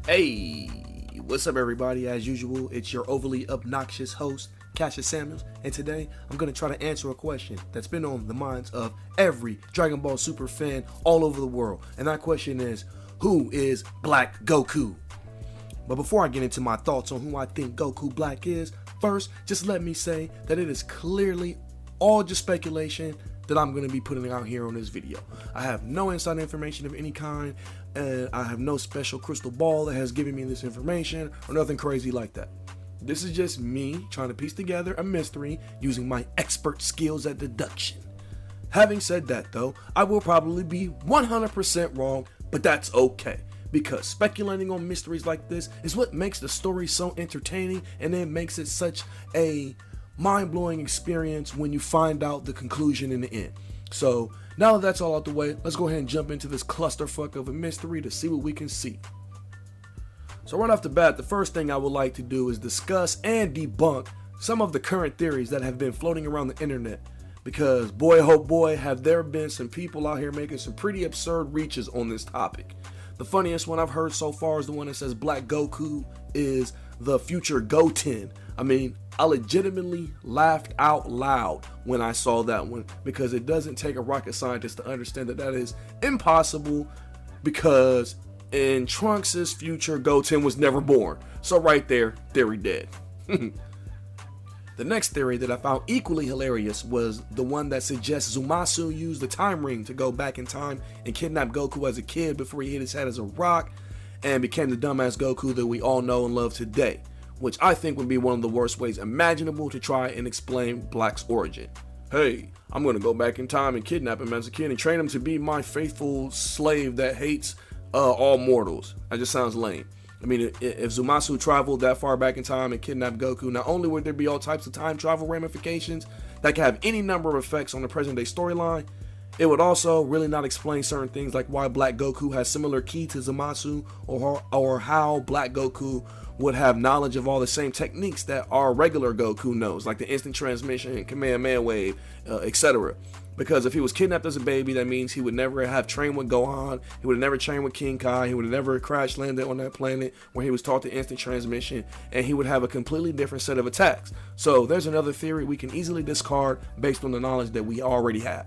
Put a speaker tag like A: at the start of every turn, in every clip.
A: Hey, what's up, everybody? As usual, it's your overly obnoxious host, Cassius Samuels, and today I'm going to try to answer a question that's been on the minds of every Dragon Ball Super fan all over the world. And that question is, who is Black Goku? But before I get into my thoughts on who I think Goku Black is, first, just let me say that it is clearly all just speculation that I'm going to be putting out here on this video. I have no inside information of any kind, and I have no special crystal ball that has given me this information or nothing crazy like that. This is just me trying to piece together a mystery using my expert skills at deduction. Having said that though, I will probably be 100% wrong, but that's okay, because speculating on mysteries like this is what makes the story so entertaining, and it makes it such a mind-blowing experience when you find out the conclusion in the end. So now that that's all out the way, let's go ahead and jump into this clusterfuck of a mystery to see what we can see. So right off the bat, the first thing I would like to do is discuss and debunk some of the current theories that have been floating around the internet, because boy oh boy have there been some people out here making some pretty absurd reaches on this topic. The funniest one I've heard so far is the one that says Black Goku is the future Goten. I mean, I legitimately laughed out loud when I saw that one, because it doesn't take a rocket scientist to understand that that is impossible, because in Trunks' future, Goten was never born. So right there, theory dead. The next theory that I found equally hilarious was the one that suggests Zamasu used the time ring to go back in time and kidnap Goku as a kid before he hit his head as a rock and became the dumbass Goku that we all know and love today, which I think would be one of the worst ways imaginable to try and explain Black's origin. Hey, I'm going to go back in time and kidnap him as a kid and train him to be my faithful slave that hates all mortals. That just sounds lame. I mean, if Zamasu traveled that far back in time and kidnapped Goku, not only would there be all types of time travel ramifications that could have any number of effects on the present day storyline, it would also really not explain certain things like why Black Goku has similar ki to Zamasu, or how Black Goku would have knowledge of all the same techniques that our regular Goku knows, like the instant transmission, Kamehameha wave, etc. Because if he was kidnapped as a baby, that means he would never have trained with Gohan, he would have never trained with King Kai, he would have never crash landed on that planet where he was taught the instant transmission, and he would have a completely different set of attacks. So there's another theory we can easily discard based on the knowledge that we already have.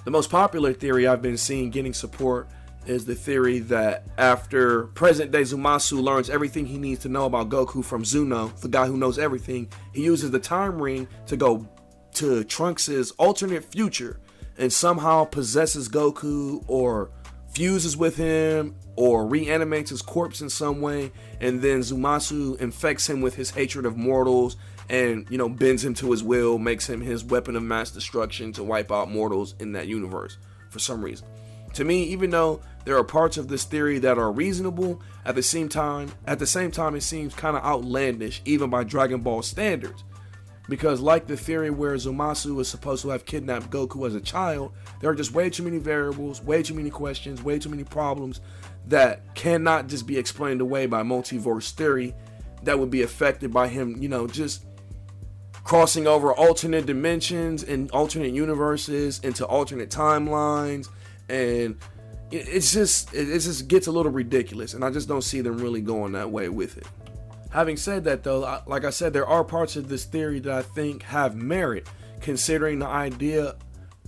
A: The most popular theory I've been seeing getting support is the theory that after present day Zamasu learns everything he needs to know about Goku from Zuno, the guy who knows everything, he uses the time ring to go to Trunks' alternate future and somehow possesses Goku or fuses with him or reanimates his corpse in some way, and then Zamasu infects him with his hatred of mortals and, bends him to his will, makes him his weapon of mass destruction to wipe out mortals in that universe for some reason. To me, even though there are parts of this theory that are reasonable, at the same time it seems kind of outlandish even by Dragon Ball standards. Because like the theory where Zamasu is supposed to have kidnapped Goku as a child, there are just way too many variables, way too many questions, way too many problems that cannot just be explained away by multiverse theory that would be affected by him, just crossing over alternate dimensions and alternate universes into alternate timelines, and it just gets a little ridiculous, and I just don't see them really going that way with it. Having said that though, like I said, there are parts of this theory that I think have merit, considering the idea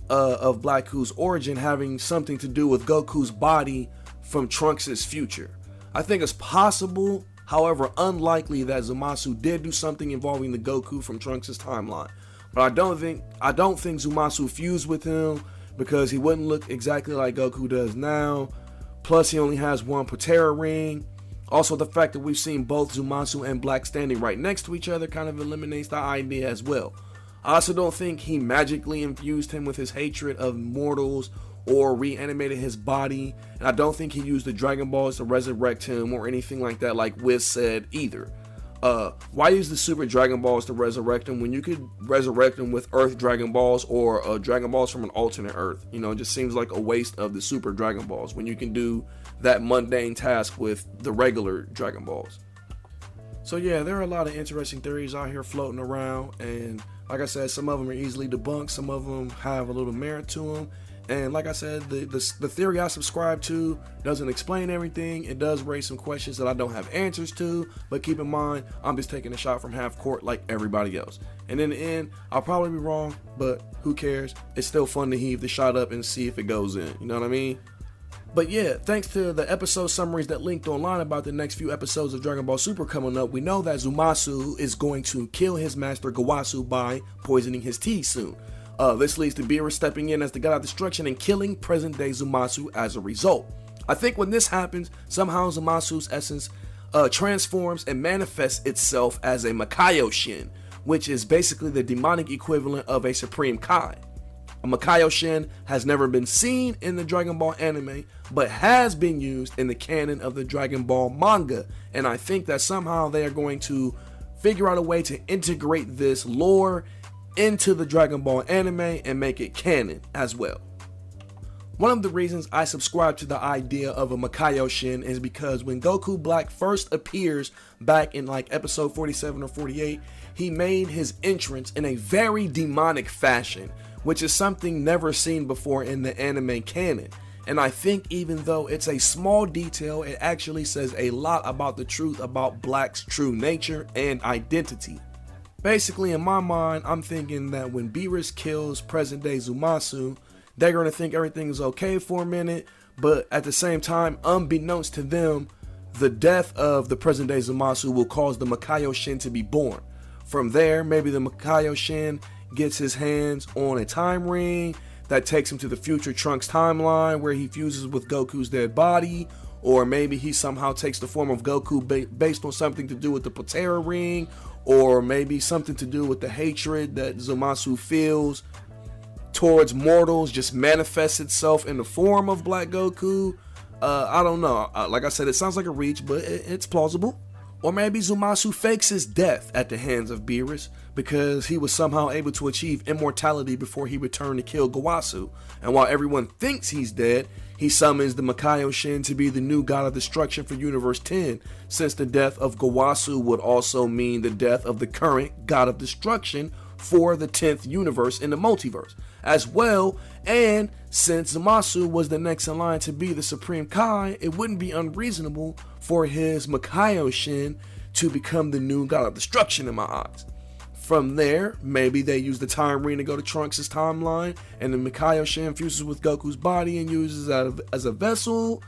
A: of Black Goku's origin having something to do with Goku's body from Trunks' future. I think it's possible, however unlikely, that Zamasu did do something involving the Goku from Trunks' timeline. But I don't think Zamasu fused with him, because he wouldn't look exactly like Goku does now. Plus he only has one Patera ring. Also, the fact that we've seen both Zamasu and Black standing right next to each other kind of eliminates the idea as well. I also don't think he magically infused him with his hatred of mortals or reanimated his body, and I don't think he used the Dragon Balls to resurrect him or anything like that, like Wiz said either. Why use the Super Dragon Balls to resurrect him when you could resurrect him with Earth Dragon Balls or Dragon Balls from an alternate Earth? It just seems like a waste of the Super Dragon Balls when you can do that mundane task with the regular Dragon Balls. So yeah, there are a lot of interesting theories out here floating around, and like I said, some of them are easily debunked, some of them have a little merit to them, And like I said, the theory I subscribe to doesn't explain everything. It does raise some questions that I don't have answers to, but keep in mind, I'm just taking a shot from half court like everybody else. And in the end, I'll probably be wrong, but who cares? It's still fun to heave the shot up and see if it goes in. You know what I mean? But yeah, thanks to the episode summaries that linked online about the next few episodes of Dragon Ball Super coming up, we know that Zamasu is going to kill his master Gowasu by poisoning his tea soon. This leads to Beerus stepping in as the god of destruction and killing present-day Zamasu as a result. I think when this happens, somehow Zamasu's essence transforms and manifests itself as a Makaioshin, which is basically the demonic equivalent of a Supreme Kai. A Makaioshin has never been seen in the Dragon Ball anime, but has been used in the canon of the Dragon Ball manga, and I think that somehow they are going to figure out a way to integrate this lore into the Dragon Ball anime and make it canon as well. One of the reasons I subscribe to the idea of a Makaioshin is because when Goku Black first appears back in like episode 47 or 48, he made his entrance in a very demonic fashion, which is something never seen before in the anime canon. And I think even though it's a small detail, it actually says a lot about the truth about Black's true nature and identity. Basically, in my mind, I'm thinking that when Beerus kills present-day Zamasu, they're going to think everything's okay for a minute, but at the same time, unbeknownst to them, the death of the present-day Zamasu will cause the Makaioshin to be born. From there, maybe the Makaioshin gets his hands on a time ring that takes him to the future Trunks timeline where he fuses with Goku's dead body, or maybe he somehow takes the form of Goku based on something to do with the Patera ring, or maybe something to do with the hatred that Zamasu feels towards mortals just manifests itself in the form of Black Goku. I don't know. Like I said, it sounds like a reach, but it's plausible. Or maybe Zamasu fakes his death at the hands of Beerus because he was somehow able to achieve immortality before he returned to kill Gowasu. And while everyone thinks he's dead, he summons the Makaioshin to be the new god of destruction for Universe 10, since the death of Gowasu would also mean the death of the current god of destruction for the 10th universe in the multiverse as well. And since Zamasu was the next in line to be the Supreme Kai, it wouldn't be unreasonable for his Makaioshin to become the new god of destruction in my eyes. From there, maybe they use the time ring to go to Trunks' timeline, and the Makaioshin fuses with Goku's body and uses that as a vessel.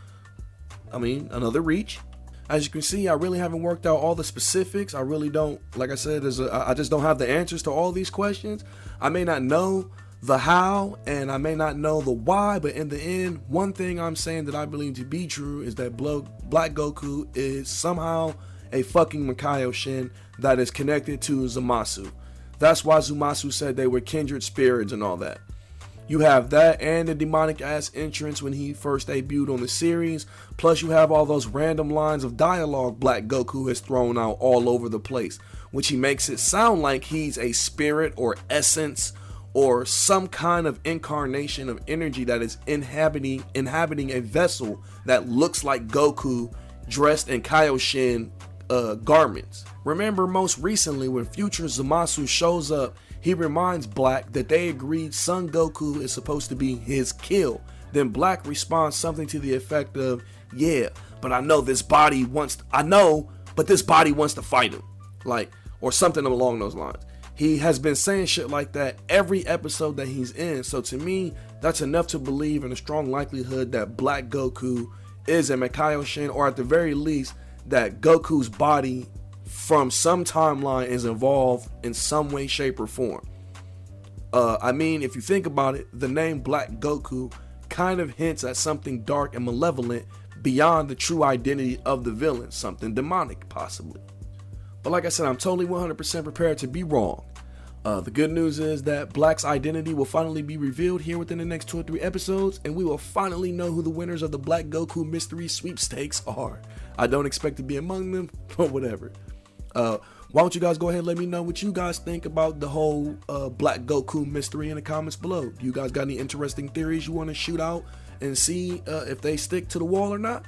A: I mean, another reach. As you can see, I really haven't worked out all the specifics. I really don't, like I said, I just don't have the answers to all these questions. I may not know the how, and I may not know the why, but in the end, one thing I'm saying that I believe to be true is that Black Goku is somehow a fucking Makaioshin that is connected to Zamasu. That's why Zamasu said they were kindred spirits and all that. You have that and the demonic ass entrance when he first debuted on the series, plus you have all those random lines of dialogue Black Goku has thrown out all over the place, which he makes it sound like he's a spirit or essence or some kind of incarnation of energy that is inhabiting a vessel that looks like Goku dressed in Kaioshin garments. Remember, most recently when future Zamasu shows up, he reminds Black that they agreed Son Goku is supposed to be his kill. Then Black responds something to the effect of, yeah, but this body wants to fight him. Like, or something along those lines. He has been saying shit like that every episode that he's in. So to me, that's enough to believe in a strong likelihood that Black Goku is a Makaioshin, or at the very least, that Goku's body from some timeline is involved in some way, shape, or form. I mean, if you think about it, the name Black Goku kind of hints at something dark and malevolent beyond the true identity of the villain, something demonic possibly. But like I said, I'm totally 100% prepared to be wrong. The good news is that Black's identity will finally be revealed here within the next 2 or 3 episodes, and we will finally know who the winners of the Black Goku Mystery Sweepstakes are. I don't expect to be among them, but whatever. Why don't you guys go ahead and let me know what you guys think about the whole Black Goku mystery in the comments below. Do you guys got any interesting theories you want to shoot out and see if they stick to the wall or not?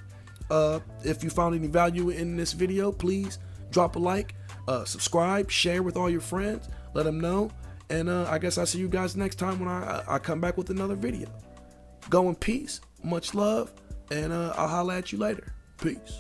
A: If you found any value in this video, please drop a like, subscribe, share with all your friends, let them know, and I guess I'll see you guys next time when I come back with another video. Go in peace. Much love. And I'll holla at you later. Peace.